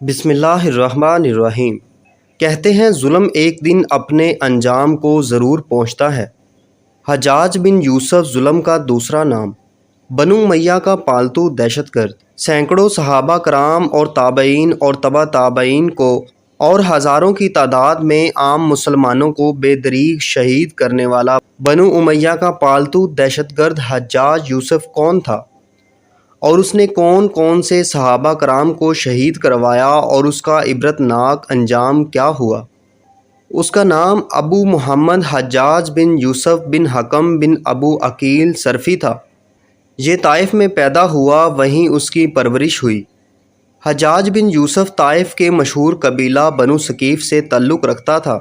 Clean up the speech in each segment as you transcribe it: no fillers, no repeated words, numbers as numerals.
بسم اللہ الرحمن الرحیم۔ کہتے ہیں ظلم ایک دن اپنے انجام کو ضرور پہنچتا ہے۔ حجاج بن یوسف ظلم کا دوسرا نام، بنو امیہ کا پالتو دہشت گرد، سینکڑوں صحابہ کرام اور تابعین اور تبع تابعین کو اور ہزاروں کی تعداد میں عام مسلمانوں کو بے دریغ شہید کرنے والا بنو امیہ کا پالتو دہشت گرد حجاج یوسف کون تھا، اور اس نے کون کون سے صحابہ کرام کو شہید کروایا اور اس کا عبرت ناک انجام کیا ہوا؟ اس کا نام ابو محمد حجاج بن یوسف بن حکم بن ابو عقیل صرفی تھا۔ یہ طائف میں پیدا ہوا، وہیں اس کی پرورش ہوئی۔ حجاج بن یوسف طائف کے مشہور قبیلہ بنو ثقیف سے تعلق رکھتا تھا۔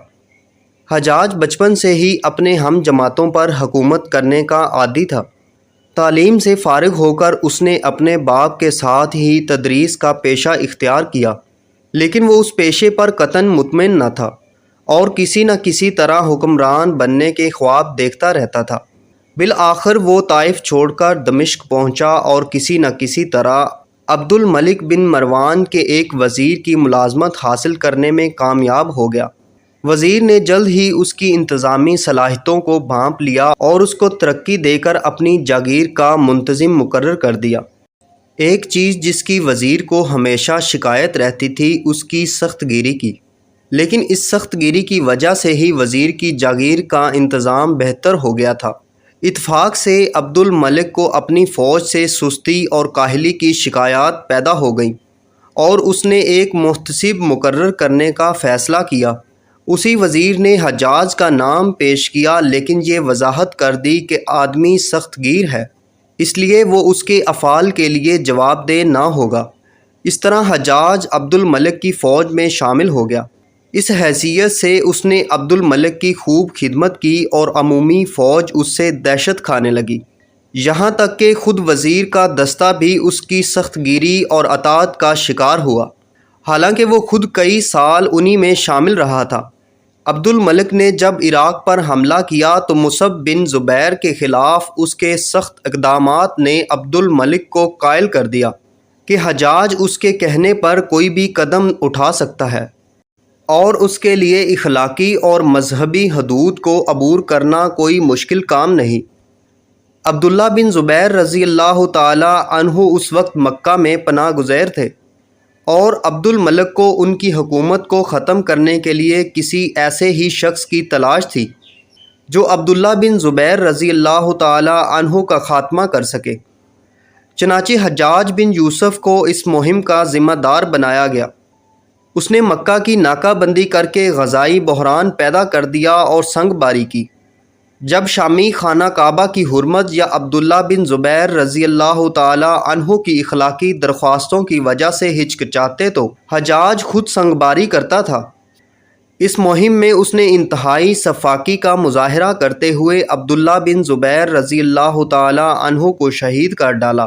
حجاج بچپن سے ہی اپنے ہم جماعتوں پر حکومت کرنے کا عادی تھا۔ تعلیم سے فارغ ہو کر اس نے اپنے باپ کے ساتھ ہی تدریس کا پیشہ اختیار کیا، لیکن وہ اس پیشے پر قطعاً مطمئن نہ تھا اور کسی نہ کسی طرح حکمران بننے کے خواب دیکھتا رہتا تھا۔ بالآخر وہ طائف چھوڑ کر دمشق پہنچا اور کسی نہ کسی طرح عبد الملک بن مروان کے ایک وزیر کی ملازمت حاصل کرنے میں کامیاب ہو گیا۔ وزیر نے جلد ہی اس کی انتظامی صلاحیتوں کو بھانپ لیا اور اس کو ترقی دے کر اپنی جاگیر کا منتظم مقرر کر دیا۔ ایک چیز جس کی وزیر کو ہمیشہ شکایت رہتی تھی اس کی سخت گیری کی، لیکن اس سخت گیری کی وجہ سے ہی وزیر کی جاگیر کا انتظام بہتر ہو گیا تھا۔ اتفاق سے عبد الملک کو اپنی فوج سے سستی اور کاہلی کی شکایات پیدا ہو گئیں اور اس نے ایک محتسب مقرر کرنے کا فیصلہ کیا۔ اسی وزیر نے حجاج کا نام پیش کیا، لیکن یہ وضاحت کر دی کہ آدمی سخت گیر ہے، اس لیے وہ اس کے افعال کے لیے جواب دہ نہ ہوگا۔ اس طرح حجاج عبد الملک کی فوج میں شامل ہو گیا۔ اس حیثیت سے اس نے عبد الملک کی خوب خدمت کی اور عمومی فوج اس سے دہشت کھانے لگی، یہاں تک کہ خود وزیر کا دستہ بھی اس کی سخت گیری اور اطاعت کا شکار ہوا، حالانکہ وہ خود کئی سال انہی میں شامل رہا تھا۔ عبد الملک نے جب عراق پر حملہ کیا تو مصعب بن زبیر کے خلاف اس کے سخت اقدامات نے عبد الملک کو قائل کر دیا کہ حجاج اس کے کہنے پر کوئی بھی قدم اٹھا سکتا ہے اور اس کے لیے اخلاقی اور مذہبی حدود کو عبور کرنا کوئی مشکل کام نہیں۔ عبداللہ بن زبیر رضی اللہ تعالی عنہ اس وقت مکہ میں پناہ گزیر تھے اور عبد الملک کو ان کی حکومت کو ختم کرنے کے لیے کسی ایسے ہی شخص کی تلاش تھی جو عبداللہ بن زبیر رضی اللہ تعالی عنہ کا خاتمہ کر سکے۔ چنانچہ حجاج بن یوسف کو اس مہم کا ذمہ دار بنایا گیا۔ اس نے مکہ کی ناکہ بندی کر کے غذائی بحران پیدا کر دیا اور سنگ باری کی۔ جب شامی خانہ کعبہ کی حرمت یا عبداللہ بن زبیر رضی اللہ تعالی عنہ کی اخلاقی درخواستوں کی وجہ سے ہچکچاتے تو حجاج خود سنگ باری کرتا تھا۔ اس مہم میں اس نے انتہائی سفاکی کا مظاہرہ کرتے ہوئے عبداللہ بن زبیر رضی اللہ تعالی عنہ کو شہید کر ڈالا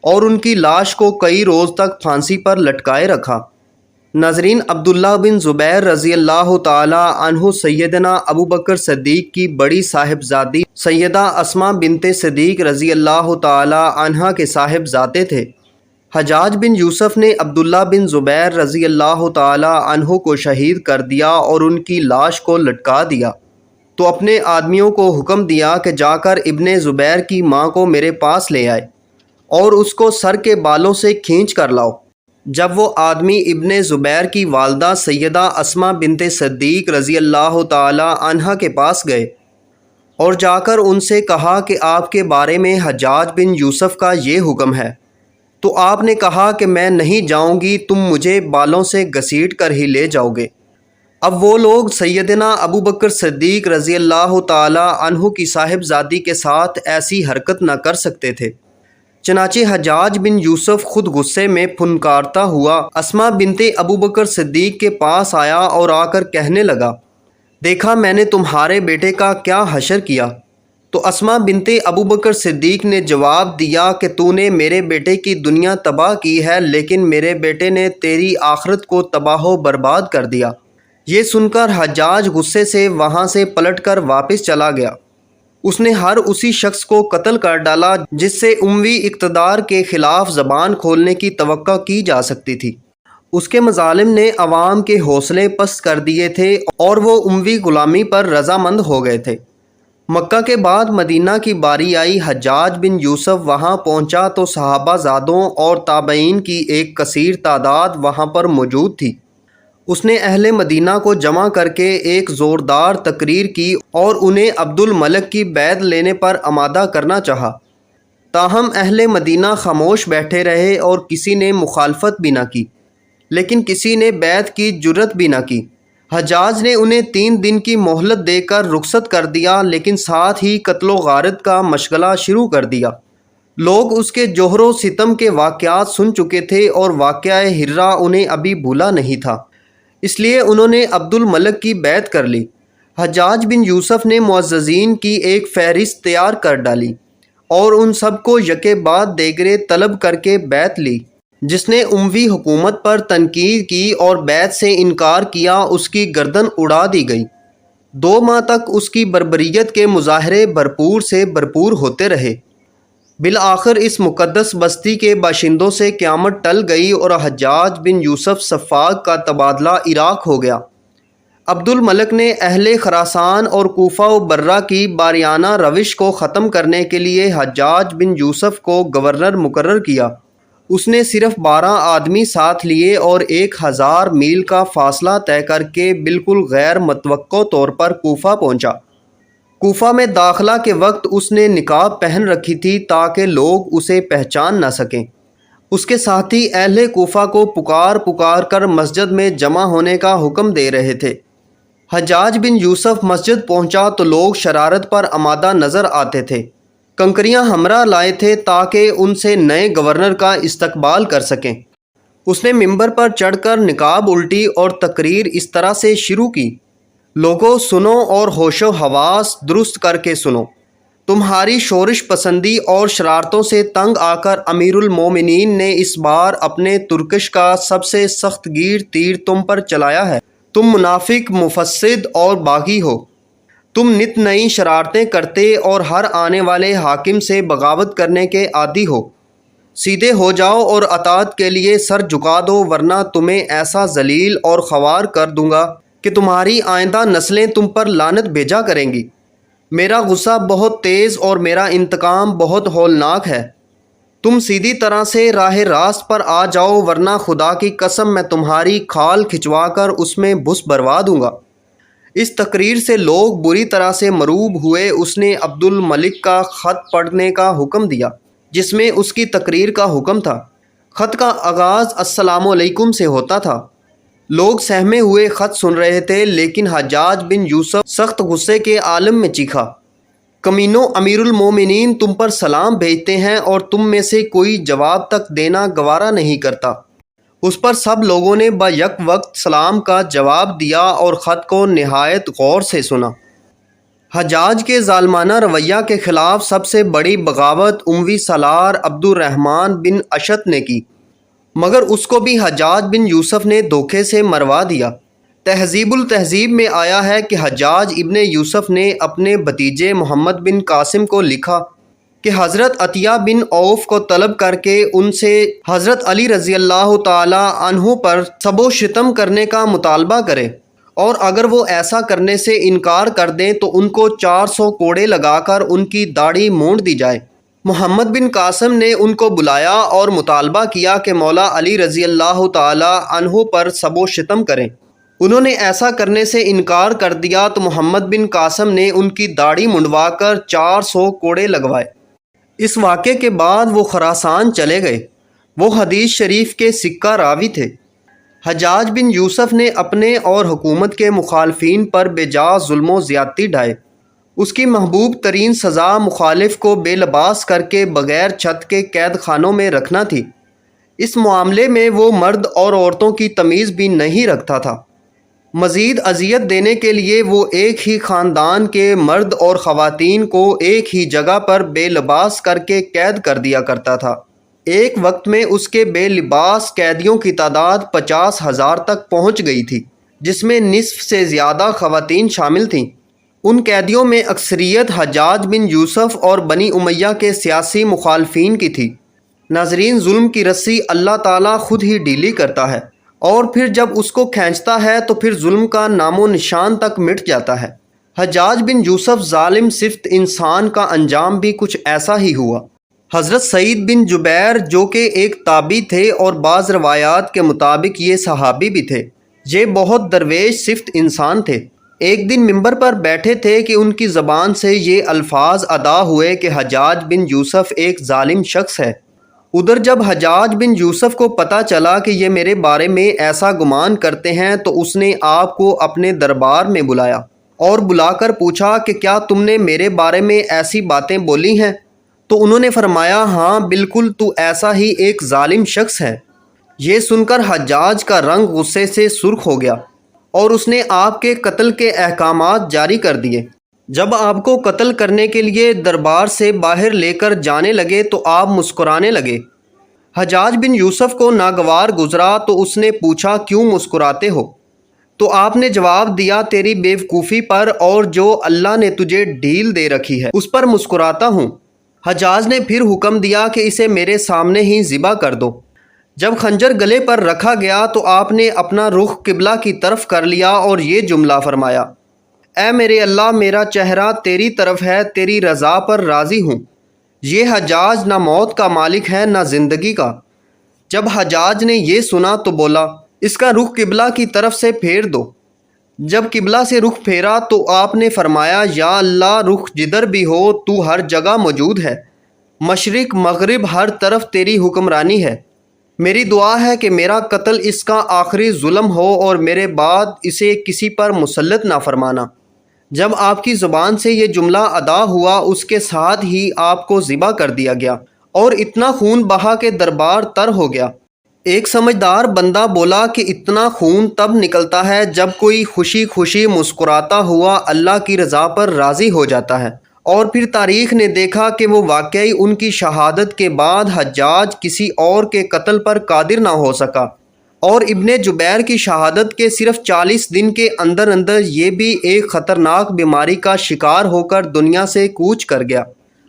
اور ان کی لاش کو کئی روز تک پھانسی پر لٹکائے رکھا۔ ناظرین، عبداللہ بن زبیر رضی اللہ تعالی عنہ سیدنا ابو بکر صدیق کی بڑی صاحبزادی سیدہ اسماء بنت صدیق رضی اللہ تعالی عنہا کے صاحبزادے تھے۔ حجاج بن یوسف نے عبداللہ بن زبیر رضی اللہ تعالی عنہ کو شہید کر دیا اور ان کی لاش کو لٹکا دیا، تو اپنے آدمیوں کو حکم دیا کہ جا کر ابن زبیر کی ماں کو میرے پاس لے آئے اور اس کو سر کے بالوں سے کھینچ کر لاؤ۔ جب وہ آدمی ابن زبیر کی والدہ سیدہ اسماء بنت صدیق رضی اللہ تعالی عنہا کے پاس گئے اور جا کر ان سے کہا کہ آپ کے بارے میں حجاج بن یوسف کا یہ حکم ہے، تو آپ نے کہا کہ میں نہیں جاؤں گی، تم مجھے بالوں سے گھسیٹ کر ہی لے جاؤ گے۔ اب وہ لوگ سیدنا ابو بکر صدیق رضی اللہ تعالی عنہ کی صاحبزادی کے ساتھ ایسی حرکت نہ کر سکتے تھے۔ چنانچہ حجاج بن یوسف خود غصے میں پھنکارتا ہوا اسماء بنت ابو بکر صدیق کے پاس آیا اور آ کر کہنے لگا، دیکھا میں نے تمہارے بیٹے کا کیا حشر کیا؟ تو اسماء بنت ابو بکر صدیق نے جواب دیا کہ تو نے میرے بیٹے کی دنیا تباہ کی ہے، لیکن میرے بیٹے نے تیری آخرت کو تباہ و برباد کر دیا۔ یہ سن کر حجاج غصے سے وہاں سے پلٹ کر واپس چلا گیا۔ اس نے ہر اسی شخص کو قتل کر ڈالا جس سے اموی اقتدار کے خلاف زبان کھولنے کی توقع کی جا سکتی تھی۔ اس کے مظالم نے عوام کے حوصلے پست کر دیے تھے اور وہ اموی غلامی پر رضامند ہو گئے تھے۔ مکہ کے بعد مدینہ کی باری آئی۔ حجاج بن یوسف وہاں پہنچا تو صحابہ زادوں اور تابعین کی ایک کثیر تعداد وہاں پر موجود تھی۔ اس نے اہل مدینہ کو جمع کر کے ایک زوردار تقریر کی اور انہیں عبد الملک کی بیعت لینے پر آمادہ کرنا چاہا، تاہم اہل مدینہ خاموش بیٹھے رہے اور کسی نے مخالفت بھی نہ کی، لیکن کسی نے بیعت کی جرت بھی نہ کی۔ حجاج نے انہیں 3 دن کی مہلت دے کر رخصت کر دیا، لیکن ساتھ ہی قتل و غارت کا مشغلہ شروع کر دیا۔ لوگ اس کے جوہر و ستم کے واقعات سن چکے تھے اور واقعہ ہرہ انہیں ابھی بھولا نہیں تھا، اس لیے انہوں نے عبد الملک کی بیعت کر لی۔ حجاج بن یوسف نے معززین کی ایک فہرست تیار کر ڈالی اور ان سب کو یکے بعد دیگرے طلب کر کے بیعت لی۔ جس نے اموی حکومت پر تنقید کی اور بیعت سے انکار کیا، اس کی گردن اڑا دی گئی۔ 2 ماہ تک اس کی بربریت کے مظاہرے بھرپور سے بھرپور ہوتے رہے۔ بالآخر اس مقدس بستی کے باشندوں سے قیامت ٹل گئی اور حجاج بن یوسف صفاق کا تبادلہ عراق ہو گیا۔ عبد الملک نے اہل خراسان اور کوفہ و برہ کی باریانہ روش کو ختم کرنے کے لیے حجاج بن یوسف کو گورنر مقرر کیا۔ اس نے صرف 12 آدمی ساتھ لیے اور 1000 میل کا فاصلہ طے کر کے بالکل غیر متوقع طور پر کوفہ پہنچا۔ کوفہ میں داخلہ کے وقت اس نے نقاب پہن رکھی تھی تاکہ لوگ اسے پہچان نہ سکیں۔ اس کے ساتھی اہل کوفہ کو پکار پکار کر مسجد میں جمع ہونے کا حکم دے رہے تھے۔ حجاج بن یوسف مسجد پہنچا تو لوگ شرارت پر آمادہ نظر آتے تھے۔ کنکریاں ہمراہ لائے تھے تاکہ ان سے نئے گورنر کا استقبال کر سکیں۔ اس نے ممبر پر چڑھ کر نقاب الٹی اور تقریر اس طرح سے شروع کی: لوگو سنو اور ہوش و حواس درست کر کے سنو۔ تمہاری شورش پسندی اور شرارتوں سے تنگ آ کر امیر المومنین نے اس بار اپنے ترکش کا سب سے سخت گیر تیر تم پر چلایا ہے۔ تم منافق، مفسد اور باغی ہو۔ تم نت نئی شرارتیں کرتے اور ہر آنے والے حاکم سے بغاوت کرنے کے عادی ہو۔ سیدھے ہو جاؤ اور اطاعت کے لیے سر جھکا دو، ورنہ تمہیں ایسا ذلیل اور خوار کر دوں گا کہ تمہاری آئندہ نسلیں تم پر لعنت بھیجا کریں گی۔ میرا غصہ بہت تیز اور میرا انتقام بہت ہولناک ہے۔ تم سیدھی طرح سے راہ راست پر آ جاؤ، ورنہ خدا کی قسم میں تمہاری کھال کھچوا کر اس میں بھس بھروا دوں گا۔ اس تقریر سے لوگ بری طرح سے مروب ہوئے۔ اس نے عبد الملک کا خط پڑھنے کا حکم دیا جس میں اس کی تقریر کا حکم تھا۔ خط کا آغاز السلام علیکم سے ہوتا تھا۔ لوگ سہمے ہوئے خط سن رہے تھے، لیکن حجاج بن یوسف سخت غصے کے عالم میں چیخا: کمینوں، امیر المومنین تم پر سلام بھیجتے ہیں اور تم میں سے کوئی جواب تک دینا گوارا نہیں کرتا۔ اس پر سب لوگوں نے بیک وقت سلام کا جواب دیا اور خط کو نہایت غور سے سنا۔ حجاج کے ظالمانہ رویہ کے خلاف سب سے بڑی بغاوت اموی سالار عبد الرحمن بن اشت نے کی، مگر اس کو بھی حجاج بن یوسف نے دھوکے سے مروا دیا۔ تہذیب التہذیب میں آیا ہے کہ حجاج ابن یوسف نے اپنے بھتیجے محمد بن قاسم کو لکھا کہ حضرت عطیہ بن عوف کو طلب کر کے ان سے حضرت علی رضی اللہ تعالی عنہ پر سب و شتم کرنے کا مطالبہ کرے، اور اگر وہ ایسا کرنے سے انکار کر دیں تو ان کو 400 کوڑے لگا کر ان کی داڑھی مونڈ دی جائے۔ محمد بن قاسم نے ان کو بلایا اور مطالبہ کیا کہ مولا علی رضی اللہ تعالی عنہ پر سب و شتم کریں۔ انہوں نے ایسا کرنے سے انکار کر دیا تو محمد بن قاسم نے ان کی داڑھی منڈوا کر 400 کوڑے لگوائے۔ اس واقعے کے بعد وہ خراسان چلے گئے۔ وہ حدیث شریف کے سکہ راوی تھے۔ حجاج بن یوسف نے اپنے اور حکومت کے مخالفین پر بے جا ظلم و زیادتی ڈھائے۔ اس کی محبوب ترین سزا مخالف کو بے لباس کر کے بغیر چھت کے قید خانوں میں رکھنا تھی۔ اس معاملے میں وہ مرد اور عورتوں کی تمیز بھی نہیں رکھتا تھا۔ مزید اذیت دینے کے لیے وہ ایک ہی خاندان کے مرد اور خواتین کو ایک ہی جگہ پر بے لباس کر کے قید کر دیا کرتا تھا۔ ایک وقت میں اس کے بے لباس قیدیوں کی تعداد 50,000 تک پہنچ گئی تھی، جس میں نصف سے زیادہ خواتین شامل تھیں۔ ان قیدیوں میں اکثریت حجاج بن یوسف اور بنی امیہ کے سیاسی مخالفین کی تھی۔ ناظرین، ظلم کی رسی اللہ تعالیٰ خود ہی ڈھیلی کرتا ہے اور پھر جب اس کو کھینچتا ہے تو پھر ظلم کا نام و نشان تک مٹ جاتا ہے۔ حجاج بن یوسف ظالم صفت انسان کا انجام بھی کچھ ایسا ہی ہوا۔ حضرت سعید بن جبیر جو کہ ایک تابعی تھے اور بعض روایات کے مطابق یہ صحابی بھی تھے، یہ بہت درویش صفت انسان تھے۔ ایک دن منبر پر بیٹھے تھے کہ ان کی زبان سے یہ الفاظ ادا ہوئے کہ حجاج بن یوسف ایک ظالم شخص ہے۔ ادھر جب حجاج بن یوسف کو پتہ چلا کہ یہ میرے بارے میں ایسا گمان کرتے ہیں تو اس نے آپ کو اپنے دربار میں بلایا اور بلا کر پوچھا کہ کیا تم نے میرے بارے میں ایسی باتیں بولی ہیں؟ تو انہوں نے فرمایا ہاں بالکل، تو ایسا ہی ایک ظالم شخص ہے۔ یہ سن کر حجاج کا رنگ غصے سے سرخ ہو گیا اور اس نے آپ کے قتل کے احکامات جاری کر دیے۔ جب آپ کو قتل کرنے کے لیے دربار سے باہر لے کر جانے لگے تو آپ مسکرانے لگے۔ حجاج بن یوسف کو ناگوار گزرا تو اس نے پوچھا کیوں مسکراتے ہو؟ تو آپ نے جواب دیا تیری بے وقوفی پر اور جو اللہ نے تجھے ڈھیل دے رکھی ہے اس پر مسکراتا ہوں۔ حجاج نے پھر حکم دیا کہ اسے میرے سامنے ہی ذبح کر دو۔ جب خنجر گلے پر رکھا گیا تو آپ نے اپنا رخ قبلہ کی طرف کر لیا اور یہ جملہ فرمایا، اے میرے اللہ میرا چہرہ تیری طرف ہے، تیری رضا پر راضی ہوں۔ یہ حجاج نہ موت کا مالک ہے نہ زندگی کا۔ جب حجاج نے یہ سنا تو بولا اس کا رخ قبلہ کی طرف سے پھیر دو۔ جب قبلہ سے رخ پھیرا تو آپ نے فرمایا یا اللہ رخ جدھر بھی ہو تو ہر جگہ موجود ہے، مشرق مغرب ہر طرف تیری حکمرانی ہے۔ میری دعا ہے کہ میرا قتل اس کا آخری ظلم ہو اور میرے بعد اسے کسی پر مسلط نہ فرمانا۔ جب آپ کی زبان سے یہ جملہ ادا ہوا اس کے ساتھ ہی آپ کو ذبح کر دیا گیا اور اتنا خون بہا کہ دربار تر ہو گیا۔ ایک سمجھدار بندہ بولا کہ اتنا خون تب نکلتا ہے جب کوئی خوشی خوشی مسکراتا ہوا اللہ کی رضا پر راضی ہو جاتا ہے۔ اور پھر تاریخ نے دیکھا کہ وہ واقعی ان کی شہادت کے بعد حجاج کسی اور کے قتل پر قادر نہ ہو سکا، اور ابن جبیر کی شہادت کے صرف 40 دن کے اندر اندر یہ بھی ایک خطرناک بیماری کا شکار ہو کر دنیا سے کوچ کر گیا۔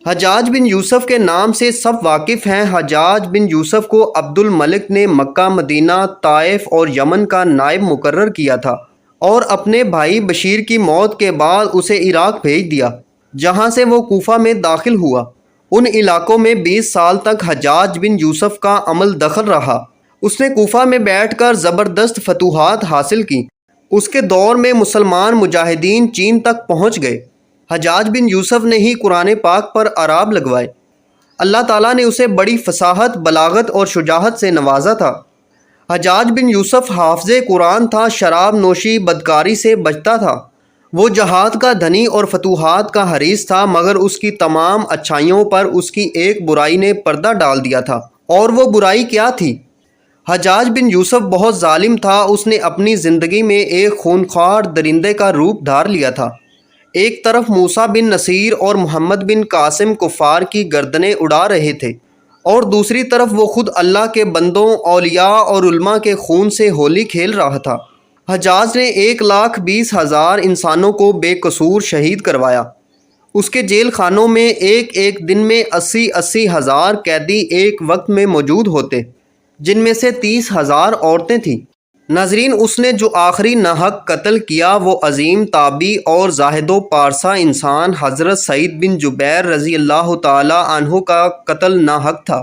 حجاج بن یوسف کے نام سے سب واقف ہیں۔ حجاج بن یوسف کو عبد الملک نے مکہ، مدینہ، طائف اور یمن کا نائب مقرر کیا تھا اور اپنے بھائی بشیر کی موت کے بعد اسے عراق بھیج دیا، جہاں سے وہ کوفہ میں داخل ہوا۔ ان علاقوں میں 20 سال تک حجاج بن یوسف کا عمل دخل رہا۔ اس نے کوفہ میں بیٹھ کر زبردست فتوحات حاصل کی۔ اس کے دور میں مسلمان مجاہدین چین تک پہنچ گئے۔ حجاج بن یوسف نے ہی قرآن پاک پر اعراب لگوائے۔ اللہ تعالیٰ نے اسے بڑی فصاحت، بلاغت اور شجاعت سے نوازا تھا۔ حجاج بن یوسف حافظ قرآن تھا، شراب نوشی بدکاری سے بچتا تھا۔ وہ جہاد کا دھنی اور فتوحات کا حریص تھا، مگر اس کی تمام اچھائیوں پر اس کی ایک برائی نے پردہ ڈال دیا تھا، اور وہ برائی کیا تھی؟ حجاج بن یوسف بہت ظالم تھا۔ اس نے اپنی زندگی میں ایک خونخوار درندے کا روپ دھار لیا تھا۔ ایک طرف موسیٰ بن نصیر اور محمد بن قاسم کفار کی گردنیں اڑا رہے تھے، اور دوسری طرف وہ خود اللہ کے بندوں، اولیاء اور علماء کے خون سے ہولی کھیل رہا تھا۔ حجاج نے 1,20,000 انسانوں کو بے قصور شہید کروایا۔ اس کے جیل خانوں میں ایک ایک دن میں 80,000 ہزار قیدی ایک وقت میں موجود ہوتے، جن میں سے 30,000 عورتیں تھیں۔ ناظرین، اس نے جو آخری ناحق قتل کیا وہ عظیم تابعی اور زاہد و پارسا انسان حضرت سعید بن جبیر رضی اللہ تعالی عنہ کا قتل ناحق تھا۔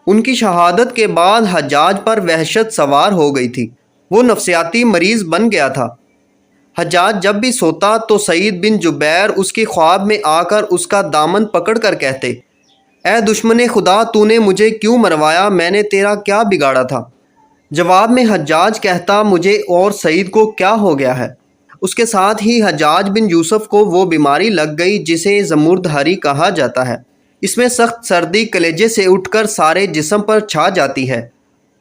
ان کی شہادت کے بعد حجاج پر وحشت سوار ہو گئی تھی، وہ نفسیاتی مریض بن گیا تھا۔ حجاج جب بھی سوتا تو سعید بن جبیر اس کی خواب میں آ کر اس کا دامن پکڑ کر کہتے، اے دشمن خدا، تو نے مجھے کیوں مروایا؟ میں نے تیرا کیا بگاڑا تھا؟ جواب میں حجاج کہتا، مجھے اور سعید کو کیا ہو گیا ہے؟ اس کے ساتھ ہی حجاج بن یوسف کو وہ بیماری لگ گئی جسے زمردہری کہا جاتا ہے۔ اس میں سخت سردی کلیجے سے اٹھ کر سارے جسم پر چھا جاتی ہے۔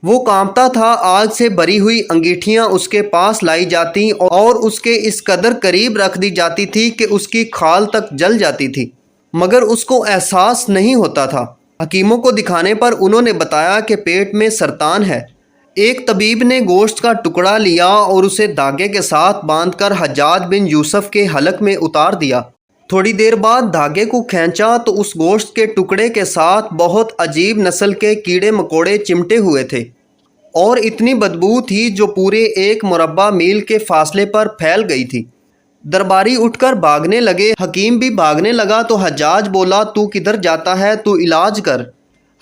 وہ کانپتا تھا، آگ سے بری ہوئی انگیٹھیاں اس کے پاس لائی جاتی اور اس کے اس قدر قریب رکھ دی جاتی تھی کہ اس کی کھال تک جل جاتی تھی، مگر اس کو احساس نہیں ہوتا تھا۔ حکیموں کو دکھانے پر انہوں نے بتایا کہ پیٹ میں سرطان ہے۔ ایک طبیب نے گوشت کا ٹکڑا لیا اور اسے دھاگے کے ساتھ باندھ کر حجاج بن یوسف کے حلق میں اتار دیا۔ تھوڑی دیر بعد دھاگے کو کھینچا تو اس گوشت کے ٹکڑے کے ساتھ بہت عجیب نسل کے کیڑے مکوڑے چمٹے ہوئے تھے۔ اور اتنی بدبو تھی جو پورے 1 مربع میل کے فاصلے پر پھیل گئی تھی۔ درباری اٹھ کر بھاگنے لگے، حکیم بھی بھاگنے لگا تو حجاج بولا تو کدھر جاتا ہے؟ تو علاج کر۔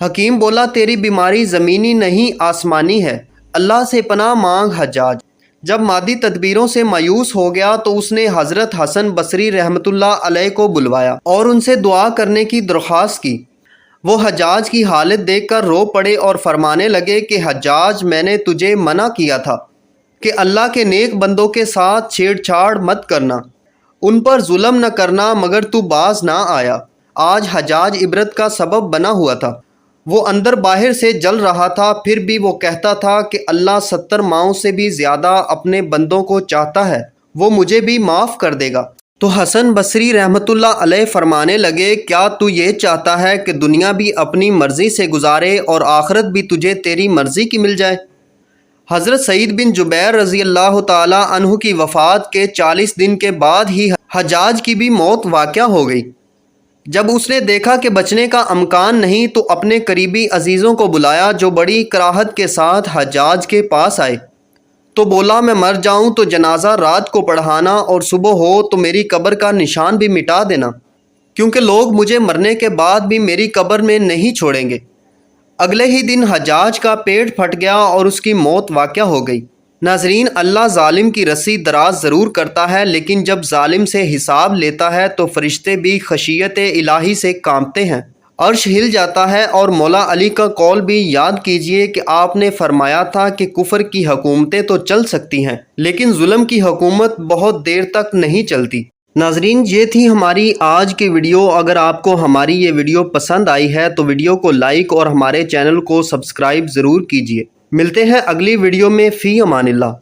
حکیم بولا تیری بیماری زمینی نہیں آسمانی ہے، اللہ سے پناہ مانگ حجاج۔ جب مادی تدبیروں سے مایوس ہو گیا تو اس نے حضرت حسن بصری رحمۃ اللہ علیہ کو بلوایا اور ان سے دعا کرنے کی درخواست کی۔ وہ حجاج کی حالت دیکھ کر رو پڑے اور فرمانے لگے کہ حجاج، میں نے تجھے منع کیا تھا کہ اللہ کے نیک بندوں کے ساتھ چھیڑ چھاڑ مت کرنا، ان پر ظلم نہ کرنا، مگر تو باز نہ آیا۔ آج حجاج عبرت کا سبب بنا ہوا تھا۔ وہ اندر باہر سے جل رہا تھا، پھر بھی وہ کہتا تھا کہ اللہ 70 ماؤں سے بھی زیادہ اپنے بندوں کو چاہتا ہے، وہ مجھے بھی معاف کر دے گا۔ تو حسن بصری رحمۃ اللہ علیہ فرمانے لگے، کیا تو یہ چاہتا ہے کہ دنیا بھی اپنی مرضی سے گزارے اور آخرت بھی تجھے تیری مرضی کی مل جائے؟ حضرت سعید بن جبیر رضی اللہ تعالی عنہ کی وفات کے 40 دن کے بعد ہی حجاج کی بھی موت واقع ہو گئی۔ جب اس نے دیکھا کہ بچنے کا امکان نہیں تو اپنے قریبی عزیزوں کو بلایا جو بڑی کراہت کے ساتھ حجاج کے پاس آئے تو بولا، میں مر جاؤں تو جنازہ رات کو پڑھانا اور صبح ہو تو میری قبر کا نشان بھی مٹا دینا، کیونکہ لوگ مجھے مرنے کے بعد بھی میری قبر میں نہیں چھوڑیں گے۔ اگلے ہی دن حجاج کا پیٹ پھٹ گیا اور اس کی موت واقع ہو گئی۔ ناظرین، اللہ ظالم کی رسی دراز ضرور کرتا ہے، لیکن جب ظالم سے حساب لیتا ہے تو فرشتے بھی خشیت الہی سے کانپتے ہیں، عرش ہل جاتا ہے۔ اور مولا علی کا قول بھی یاد کیجئے کہ آپ نے فرمایا تھا کہ کفر کی حکومتیں تو چل سکتی ہیں لیکن ظلم کی حکومت بہت دیر تک نہیں چلتی۔ ناظرین، یہ تھی ہماری آج کی ویڈیو۔ اگر آپ کو ہماری یہ ویڈیو پسند آئی ہے تو ویڈیو کو لائک اور ہمارے چینل کو سبسکرائب ضرور کیجئے۔ ملتے ہیں اگلی ویڈیو میں، فی امان اللہ۔